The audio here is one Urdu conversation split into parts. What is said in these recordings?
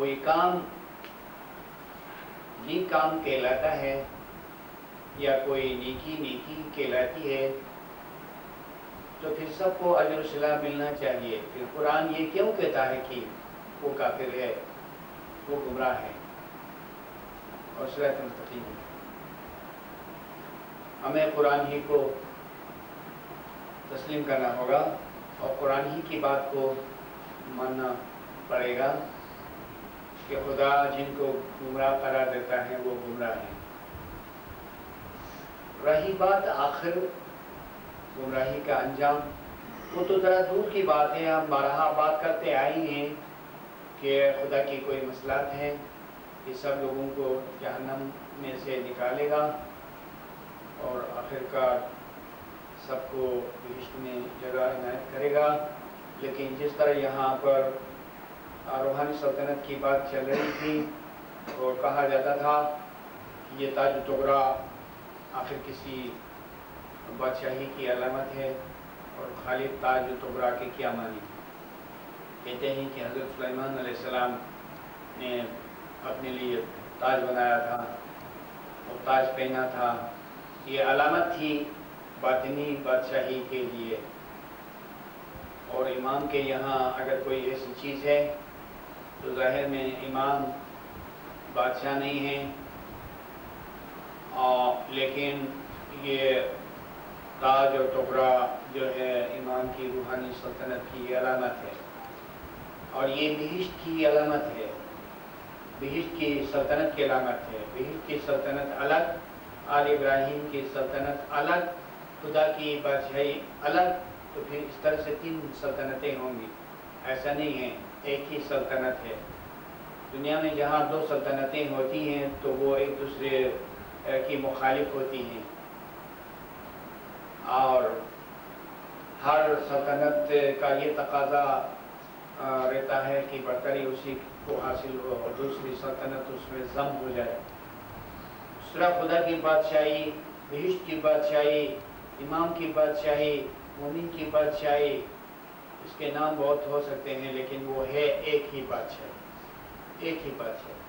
کوئی کام نیک کام کہلاتا ہے یا کوئی نیکی کہلاتی ہے تو پھر سب کو اجر و ثواب ملنا چاہیے. پھر قرآن یہ کیوں کہتا ہے کہ وہ کافر ہے، وہ گمراہ ہے اور صراط مستقیم ہے؟ ہمیں قرآن ہی کو تسلیم کرنا ہوگا اور قرآن ہی کی بات کو ماننا پڑے گا کہ خدا جن کو گمراہ قرار دیتا ہے وہ گمراہ ہیں. رہی بات آخر گمراہی کا انجام، وہ تو ذرا دور کی بات ہے. ہم بارہا بات کرتے آئی ہیں کہ خدا کی کوئی مصلحت ہے کہ سب لوگوں کو جہنم میں سے نکالے گا اور آخرکار سب کو بہشت میں جگہ عنایت کرے گا. لیکن جس طرح یہاں پر روحانی سلطنت کی بات چل رہی تھی اور کہا جاتا تھا کہ یہ تاج و طغرا آخر کسی بادشاہی کی علامت ہے، اور خالد تاج و طغرا کے کیا معنی؟ کہتے ہیں کہ حضرت سلیمان علیہ السلام نے اپنے لیے تاج بنایا تھا اور تاج پہنا تھا. یہ علامت تھی باطنی بادشاہی کے لیے. اور امام کے یہاں اگر کوئی ایسی چیز ہے تو ظاہر میں امام بادشاہ نہیں ہیں، لیکن یہ تاج اور طغرا جو ہے امام کی روحانی سلطنت کی علامت ہے اور یہ بہشت کی علامت ہے، بہشت کی سلطنت کی علامت ہے. بہشت کی سلطنت الگ، آل ابراہیم کی سلطنت الگ، خدا کی بادشاہی الگ. تو پھر اس طرح سے 3 سلطنتیں ہوں گی؟ ایسا نہیں ہے، ایک ہی سلطنت ہے. دنیا میں جہاں 2 سلطنتیں ہوتی ہیں تو وہ ایک دوسرے کی مخالف ہوتی ہیں، اور ہر سلطنت کا یہ تقاضا رہتا ہے کہ برتری اسی کو حاصل ہو اور دوسری سلطنت اس میں ضم ہو جائے. صرف خدا کی بادشاہی، بہشت کی بادشاہی، امام کی بادشاہی، مومن کی بادشاہی، اس کے نام بہت ہو سکتے ہیں لیکن وہ ہے ایک ہی بادشاہی، ایک ہی بادشاہی.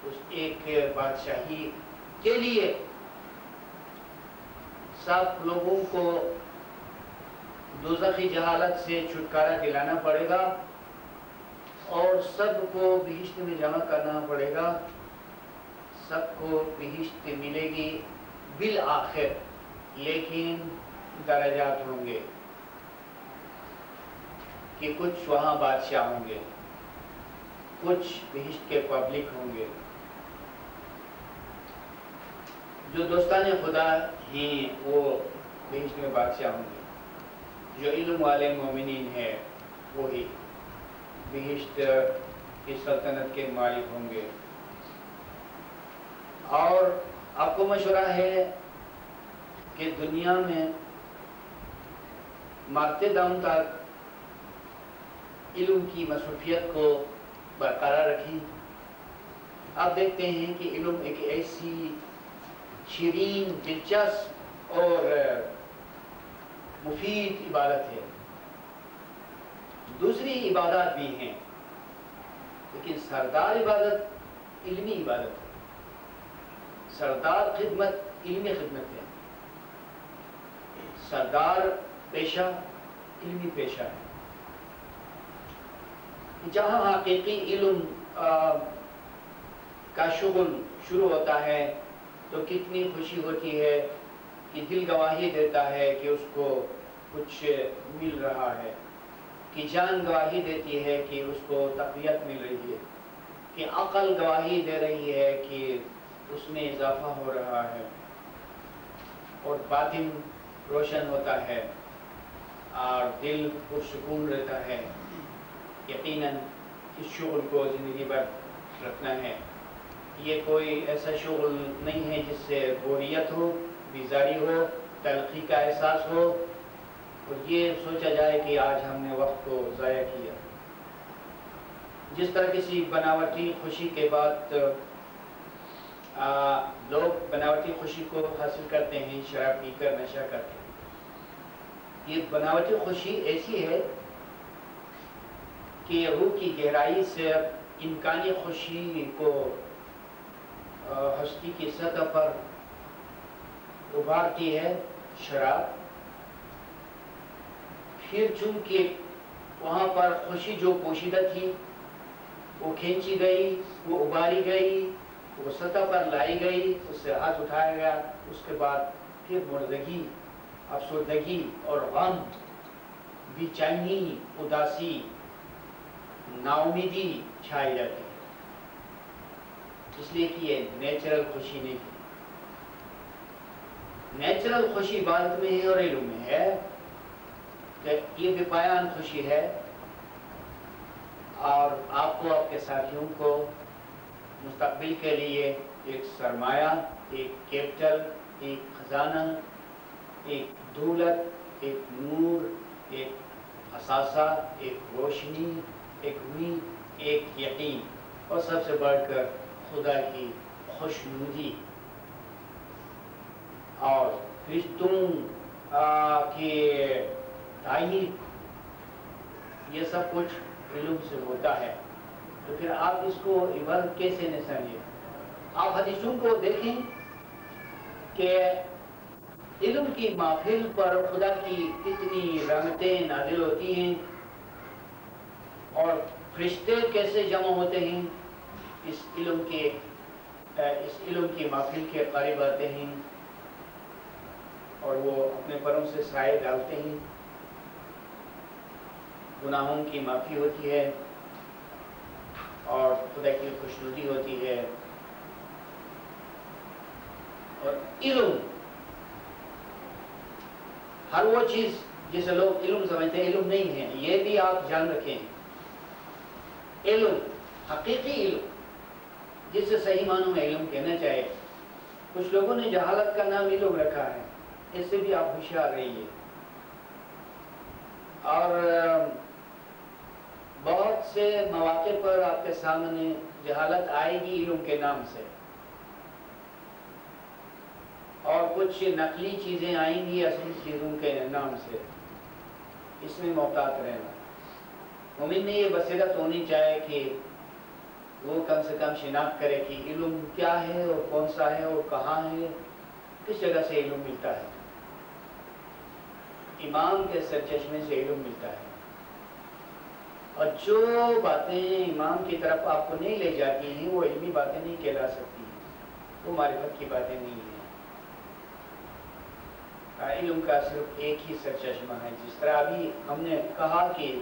اس ایک بادشاہی کے لیے سب لوگوں کو دوزخی جہالت سے چھٹکارا دلانا پڑے گا اور سب کو بہشت میں جمع کرنا پڑے گا. سب کو بہشت ملے گی بالآخر، لیکن درجات ہوں گے کہ کچھ وہاں بادشاہ ہوں گے، کچھ بہشت کے پبلک ہوں گے جو دوستان خدا ہیں، وہ بہشت میں بادشاہ ہوں گے. جو علم والے مومنین ہیں وہی بہشت کی سلطنت کے مالک ہوں گے. اور آپ کو مشورہ ہے کہ دنیا میں مرتے دم تک علم کی مصروفیت کو برقرار رکھیں. آپ دیکھتے ہیں کہ علم ایک ایسی شیرین، دلچسپ اور مفید عبادت ہے. دوسری عبادات بھی ہیں لیکن سردار عبادت علمی عبادت ہے. سردار خدمت علمی خدمت ہے. سردار پیشہ علمی پیشہ ہے. جہاں حقیقی علم کا شغل شروع ہوتا ہے تو کتنی خوشی ہوتی ہے کہ دل گواہی دیتا ہے کہ اس کو کچھ مل رہا ہے، کہ جان گواہی دیتی ہے کہ اس کو تقویت مل رہی ہے، کہ عقل گواہی دے رہی ہے کہ اس میں اضافہ ہو رہا ہے، اور باطن روشن ہوتا ہے اور دل پرسکون رہتا ہے. یقیناً اس شغل کو زندگی بھر رکھنا ہے. یہ کوئی ایسا شغل نہیں ہے جس سے بوریت ہو، بیزاری ہو، تلخی کا احساس ہو اور یہ سوچا جائے کہ آج ہم نے وقت کو ضائع کیا. جس طرح کسی بناوٹی خوشی کے بعد لوگ بناوٹی خوشی کو حاصل کرتے ہیں شراب پی کر، نشہ کر کے. یہ بناوٹی خوشی ایسی ہے کہ روح کی گہرائی سے امکانی خوشی کو ہستی کی سطح پر ابھارتی ہے شراب. پھر چونکہ وہاں پر خوشی جو پوشیدہ تھی وہ کھینچی گئی، وہ اباری گئی، وہ سطح پر لائی گئی، اس سے ہاتھ اٹھایا گیا. اس کے بعد پھر مردگی، افسردگی اور غم، بے چینی، اداسی، ناامیدی چھائی جاتی ہے. اس لیے کہ یہ نیچرل خوشی نہیں ہے. نیچرل خوشی عبادت میں ہے اور علم میں ہے کہ یہ بے پایان خوشی ہے، اور آپ کو، آپ کے ساتھیوں کو مستقبل کے لیے ایک سرمایہ، ایک کیپٹل، ایک خزانہ، ایک دولت، ایک نور، ایک اثاثہ، ایک روشنی، ایک امید، ایک یقین، اور سب سے بڑھ کر خدا کی خوشنودی اور فرشتوں کی تعریف، یہ سب کچھ علم سے ہوتا ہے. تو پھر آپ اس کو عبادت کیسے نہ سمجھیں؟ آپ حدیثوں کو دیکھیں کہ علم کی محفل پر خدا کی کتنی رحمتیں نازل ہوتی ہیں اور فرشتے کیسے جمع ہوتے ہیں، اس علم کی محفل کے قریب آتے ہیں اور وہ اپنے پروں سے سائے ڈالتے ہیں. گناہوں کی معافی ہوتی ہے اور خدا کی خوشنودی ہوتی ہے. اور علم، ہر وہ چیز جسے لوگ علم سمجھتے ہیں، علم نہیں ہے. یہ بھی آپ جان رکھیں، علم، حقیقی علم، جسے صحیح معنوں میں علم کہنا چاہے. کچھ لوگوں نے جہالت کا نام علم رکھا ہے، اس سے بھی آپ ہوشیار رہیے. اور بہت سے مواقع پر آپ کے سامنے جہالت آئے گی علم کے نام سے، اور کچھ نقلی چیزیں آئیں گی اصلی چیزوں کے نام سے. اس میں محتاط رہنا. مومن میں یہ بصیرت ہونی چاہیے کہ وہ کم سے کم شناخت کرے کہ علم کیا ہے اور کون سا ہے اور کہاں ہے، کس جگہ سے علم ملتا ہے. امام کے سرچشمے سے علم ملتا ہے، اور جو باتیں امام کی طرف آپ کو نہیں لے جاتی ہیں وہ علمی باتیں نہیں کہلا سکتی ہیں، وہ معرفت کی باتیں نہیں ہیں. علم کا صرف ایک ہی سرچشمہ ہے. جس طرح ابھی ہم نے کہا کہ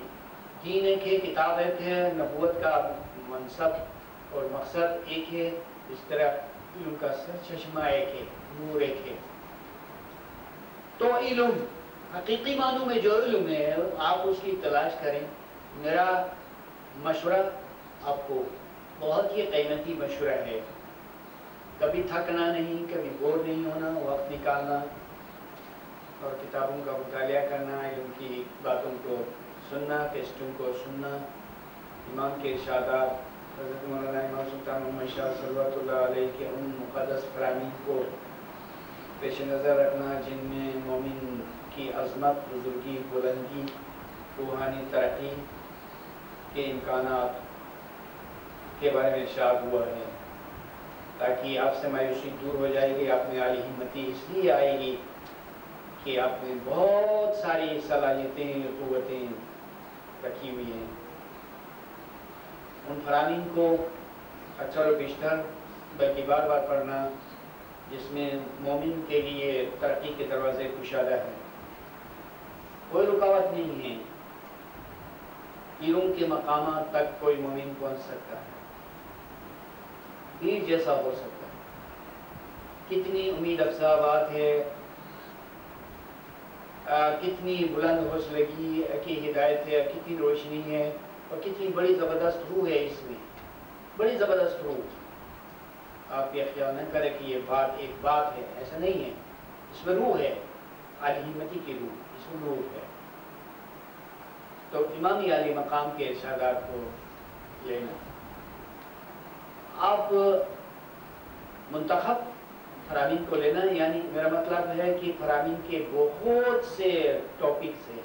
دین ایک ہے، کتاب ایک ہے، نبوت کا منصب اور مقصد ایک ہے، اس طرح علم کا سرچشمہ ایک ہے، نور ایک ہے. تو علم، حقیقی معنوں میں جو علم ہے آپ اس کی تلاش کریں. میرا مشورہ آپ کو بہت ہی قیمتی مشورہ ہے. کبھی تھکنا نہیں، کبھی بور نہیں ہونا، وقت نکالنا اور کتابوں کا مطالعہ کرنا، علم کی باتوں کو سننا، ٹیسٹوں کو سننا. امام کے ارشادات، حضرت مولانا امام سلطان محمد شاہ صلوات اللہ علیہ کے ان مقدس فرامین کو پیش نظر رکھنا جن میں مومن کی عظمت، بزرگی، بلندی، روحانی ترقی کے امکانات کے بارے میں ارشاد ہوا ہے، تاکہ آپ سے مایوسی دور ہو جائے گی. آپ میں عالی ہمتی اس لیے آئے گی کہ آپ میں بہت ساری صلاحیتیں، قوتیں رکھی ہوئی ہیں. ان فرامین کو اکثر و بیشتر بلکہ بار بار پڑھنا، جس میں مومن کے لیے ترقی کے دروازے کشادہ ہیں. کوئی رکاوٹ نہیں ہے، علم کے مقامات تک کوئی مومن پہنچ سکتا ہے، تیر جیسا ہو سکتا ہے. کتنی امید افزا بات ہے، کتنی بلند حوصلگی کی ہدایت ہے، کتنی روشنی ہے، اور کتنی بڑی زبردست روح ہے اس میں، بڑی زبردست روح. آپ یہ خیال نہ کریں کہ یہ بات ایک بات ہے، ایسا نہیں ہے. اس میں روح ہے، عالی ہمتی کی روح، اس میں روح ہے. تو امامی عالی مقام کے ارشادات کو لینا. آپ منتخب فرامین کو لینا، یعنی میرا مطلب ہے کہ فرامین کے بہت سے ٹاپکس ہیں.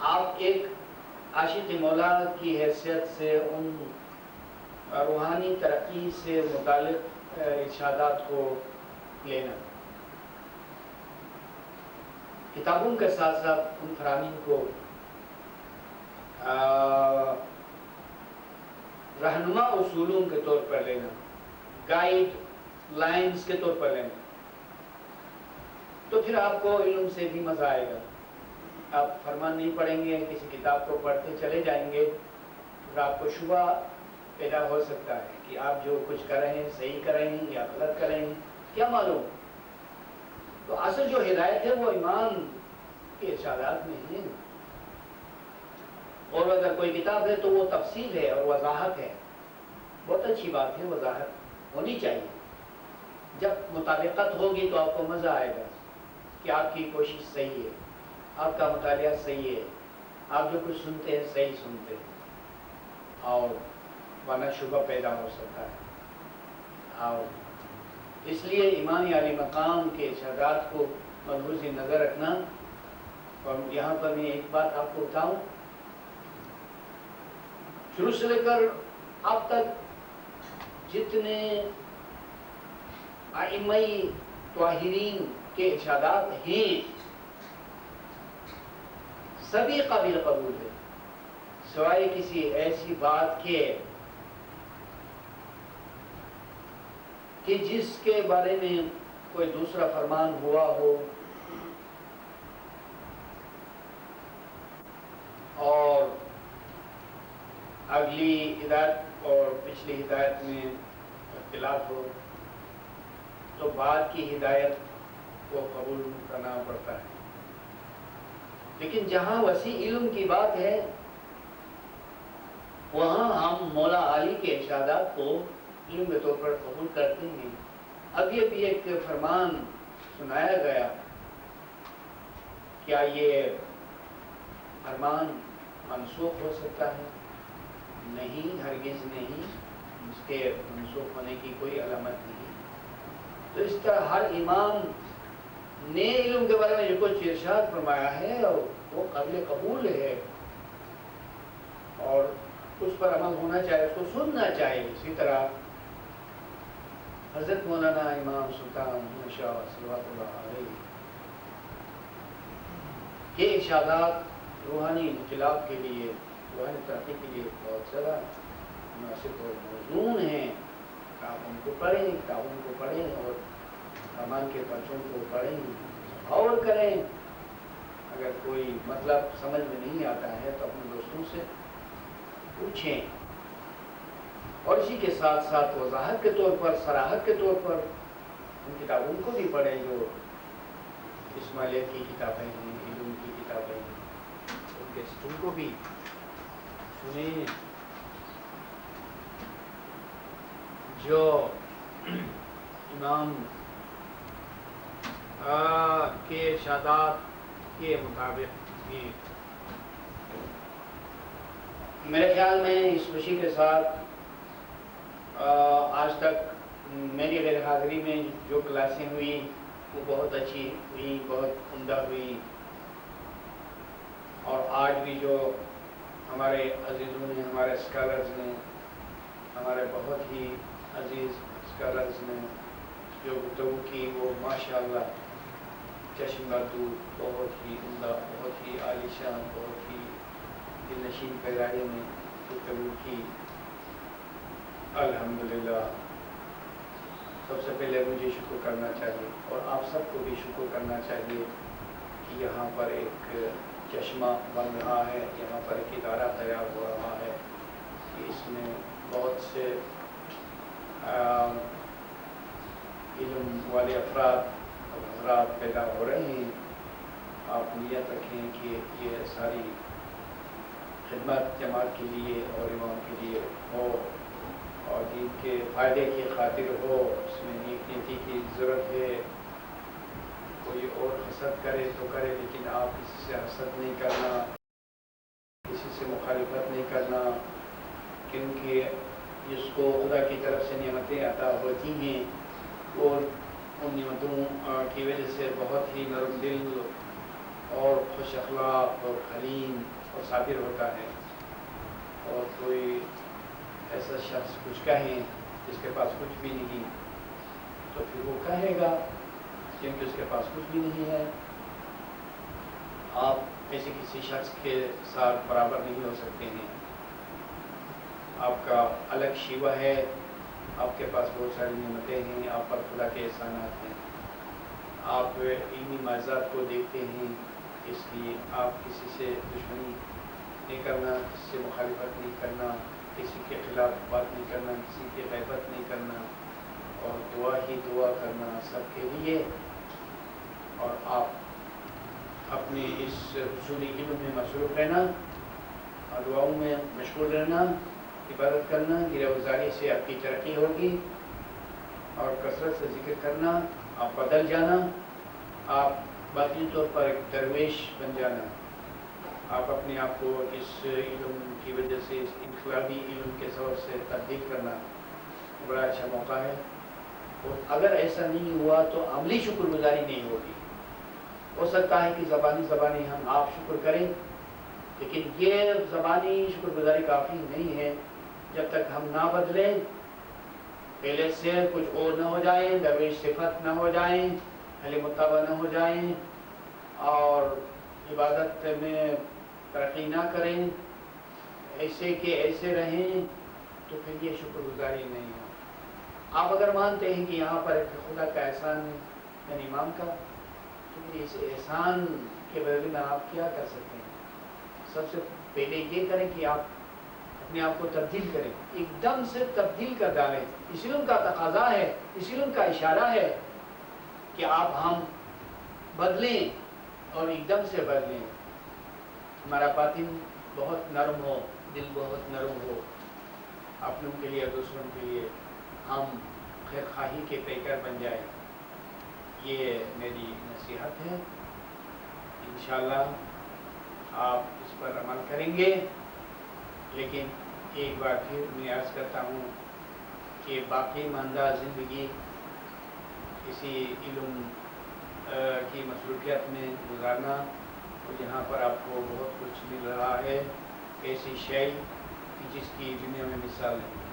آپ ایک عاشق مولا کی حیثیت سے ان روحانی ترقی سے متعلق ارشادات کو لینا، کتابوں کے ساتھ ساتھ ان فرامین کو رہنما اصولوں کے طور پر لینا، گائیڈ لائنز کے طور پر لینا، تو پھر آپ کو علم سے بھی مزہ آئے گا۔ آپ فرمان نہیں پڑھیں گے، کسی کتاب کو پڑھتے چلے جائیں گے، پھر آپ کو شبہ پیدا ہو سکتا ہے کہ آپ جو کچھ کر رہے ہیں صحیح کر رہے ہیں یا غلط کر رہے ہیں، کیا معلوم۔ تو اصل جو ہدایت ہے وہ ایمان کے ارشادات میں ہے، اور اگر کوئی کتاب ہے تو وہ تفصیل ہے اور وضاحت ہے۔ بہت اچھی بات ہے، وضاحت ہونی چاہیے۔ جب مطابقت ہوگی تو آپ کو مزہ آئے گا کہ آپ کی کوشش صحیح ہے، آپ کا مطالعہ صحیح ہے، آپ جو کچھ سنتے ہیں صحیح سنتے ہیں، اور ورنہ شبہ پیدا ہو سکتا ہے۔ اور اس لیے امام عالی مقام کے ارشادات کو ملحوظ نظر رکھنا۔ اور یہاں پر میں ایک بات آپ کو بتاؤں، شروع سے لے کر اب تک جتنے ائمہ طاہرین کے ارشادات ہیں سبھی قابل قبول ہے، سوائے کسی ایسی بات کے کہ جس کے بارے میں کوئی دوسرا فرمان ہوا ہو اور اگلی ہدایت اور پچھلی ہدایت میں اختلاف ہو، تو بعد کی ہدایت کو قبول کرنا پڑتا ہے۔ لیکن جہاں وسیع علم کی بات ہے وہاں ہم مولا علی کے ارشادات کو علم کے طور پر قبول کرتے ہیں۔ اب یہ بھی ایک فرمان سنایا گیا، کیا یہ فرمان منسوخ ہو سکتا ہے؟ نہیں، ہرگز نہیں، اس کے منسوخ ہونے کی کوئی علامت نہیں۔ تو اس طرح ہر امام نے علم کے بارے میں جو کچھ ارشاد فرمایا ہے وہ قابل قبول ہے، اور اس پر عمل ہونا چاہیے، اس کو سننا چاہیے۔ اسی طرح حضرت مولانا امام سلطان احمد شاہ صلوات اللہ علیہ کے ارشادات روحانی انقلاب کے لیے، روحانی ترقی کے لیے بہت زیادہ مناسب اور موزون ہیں۔ آپ ان کو پڑھیں، کتابوں کو پڑھیں، اور فرمان کے پرچوں کو پڑھیں اور کریں۔ اگر کوئی مطلب سمجھ میں نہیں آتا ہے تو اپنے دوستوں سے پوچھیں، اور اسی کے ساتھ ساتھ وضاحت کے طور پر، صراحت کے طور پر ان کتابوں کو بھی پڑھیں جو اسماعیلیت کی کتابیں ہیں، علوم کی کتابیں ہیں، ان کو بھی سنیں۔ جو امام کے ارشادات کے مطابق بھی، میرے خیال میں اس خوشی کے ساتھ آج تک میری غیر حاضری میں جو کلاسیں ہوئی وہ بہت اچھی ہوئی، بہت عمدہ ہوئی، اور آج بھی جو ہمارے عزیزوں نے، ہمارے اسکالرز نے، ہمارے بہت ہی عزیز اسکالرز نے جو گفتگو کی وہ ماشاءاللہ چشم بردو، بہت ہی عمدہ، بہت ہی عالی شان، بہت ہی دل نشین پیرائی میں گفتگو کی۔ الحمدللہ سب سے پہلے مجھے شکر کرنا چاہیے، اور آپ سب کو بھی شکر کرنا چاہیے کہ یہاں پر ایک چشمہ بن رہا ہے، یہاں پر ایک ادارہ تیار ہو رہا ہے کہ اس میں بہت سے علم والے افراد اور حضرات پیدا ہو رہے ہیں۔ آپ نیت رکھیں کہ یہ ساری خدمت جماعت کے لیے اور امام کے لیے ہو، اور دین کے فائدے کی خاطر ہو، اس میں نیک نیتی کی ضرورت ہے۔ کوئی اور حسد کرے تو کرے، لیکن آپ کسی سے حسد نہیں کرنا، کسی سے مخالفت نہیں کرنا، کیونکہ جس کو خدا کی طرف سے نعمتیں عطا ہوتی ہیں اور ان نعمتوں کی وجہ سے بہت ہی نرم دل اور خوش اخلاق اور حلیم اور صابر ہوتا ہے، اور کوئی ایسا شخص کچھ کہیں جس کے پاس کچھ بھی نہیں تو پھر وہ کہے گا کیونکہ اس کے پاس کچھ بھی نہیں ہے۔ آپ ایسے کسی شخص کے ساتھ برابر نہیں ہو سکتے ہیں۔ آپ کا الگ شیوہ ہے، آپ کے پاس بہت ساری نعمتیں ہیں، آپ پر خدا کے احسانات ہیں، آپ علمی معزات کو دیکھتے ہیں، اس لیے آپ کسی سے دشمنی نہیں کرنا، کسی سے مخالفت نہیں کرنا، کسی کے خلاف بات نہیں کرنا، کسی کی غیبت نہیں کرنا، اور دعا ہی دعا کرنا سب کے لیے، اور آپ اپنے اس حصولی علم میں مصروف رہنا اور دعاؤں میں مشغول رہنا، عبادت کرنا، گرہ گزاری سے آپ کی ترقی ہوگی، اور کثرت سے ذکر کرنا، آپ بدل جانا، آپ باطنی طور پر ایک درویش بن جانا، آپ اپنے آپ کو اس علم کی وجہ سے، اس انقلابی علم کے سبب سے تبدیل کرنا بڑا اچھا موقع ہے۔ اور اگر ایسا نہیں ہوا تو عملی شکر گزاری نہیں ہوگی۔ ہو سکتا ہے کہ زبانی ہم آپ شکر کریں، لیکن یہ زبانی شکر گزاری کافی نہیں ہے جب تک ہم نہ بدلیں، پہلے سے کچھ اور نہ ہو جائیں، درویش صفت نہ ہو جائیں، اہل متبع نہ ہو جائیں، اور عبادت میں ترقی نہ کریں، ایسے کہ ایسے رہیں، تو پھر یہ شکر گزاری نہیں ہو۔ آپ اگر مانتے ہیں کہ یہاں پر ایک خدا کا احسان ہے، یعنی امام کا، تو پھر اس احسان کے بدلے میں آپ کیا کر سکتے ہیں؟ سب سے پہلے یہ کریں کہ آپ اپنے آپ کو تبدیل کریں، ایک دم سے تبدیل کر ڈالیں۔ اس علم کا تقاضا ہے، اس علم کا اشارہ ہے کہ ہم بدلیں اور ایک دم سے بدلیں۔ ہمارا باطن بہت نرم ہو، دل بہت نرم ہو، اپنوں کے لیے دوسروں کے لیے ہم خیر خواہی کے پیکر بن جائیں۔ یہ میری نصیحت ہے، انشاءاللہ آپ اس پر عمل کریں گے۔ لیکن ایک بار پھر میں عرض کرتا ہوں کہ باقی ماندہ زندگی کسی علم کی مصروفیت میں گزارنا، اور جہاں پر آپ کو بہت کچھ مل رہا ہے، ایسی شے جس کی دنیا میں مثال نہیں۔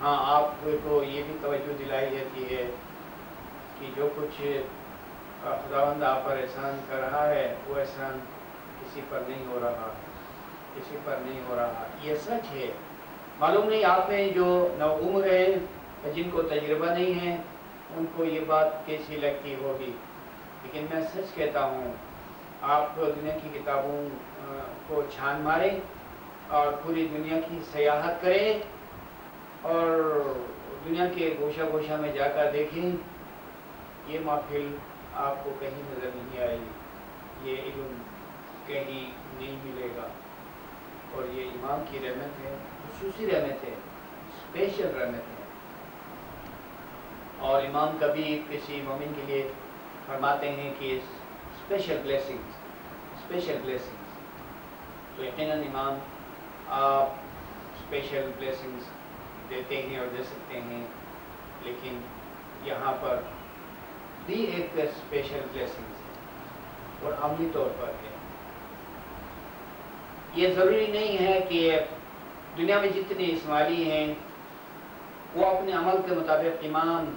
ہاں، آپ کو یہ بھی توجہ دلائی جاتی ہے کہ جو کچھ خداوند آپ پر احسان کر رہا ہے، وہ احسان کسی پر نہیں ہو رہا، کسی پر نہیں ہو رہا۔ یہ سچ ہے۔ معلوم نہیں آپ میں جو نوعمر ہے، جن کو تجربہ نہیں ہے، ان کو یہ بات کیسی لگتی ہوگی، لیکن میں سچ کہتا ہوں، آپ دنیا کی کتابوں کو چھان ماریں اور پوری دنیا کی سیاحت کریں، اور دنیا کے گوشہ گوشہ میں جا کر دیکھیں، یہ محفل آپ کو کہیں نظر نہیں آئے گی، یہ علم کہیں نہیں ملے گا، اور یہ امام کی رحمت ہے، خصوصی رحمت ہے، اسپیشل رحمت ہے۔ اور امام کبھی کسی مومن کے لیے فرماتے ہیں کہ اسپیشل بلیسنگز، اسپیشل بلیسنگز، تو یقیناً امام آپ اسپیشل بلیسنگز دیتے ہیں اور دے سکتے ہیں، لیکن یہاں پر بھی ایک اسپیشل بلیسنگز ہے، اور عملی طور پر ہے۔ یہ ضروری نہیں ہے کہ دنیا میں جتنے اسماعیلی ہیں وہ اپنے عمل کے مطابق امام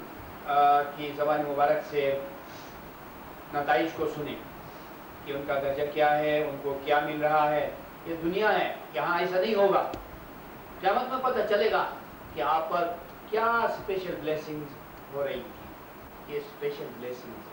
کی زبان مبارک سے نتائج کو سنیں کہ ان کا درجہ کیا ہے، ان کو کیا مل رہا ہے۔ یہ دنیا ہے، یہاں ایسا نہیں ہوگا۔ قیامت میں پتہ چلے گا کہ آپ پر کیا اسپیشل بلیسنگز ہو رہی ہیں۔ یہ اسپیشل بلیسنگز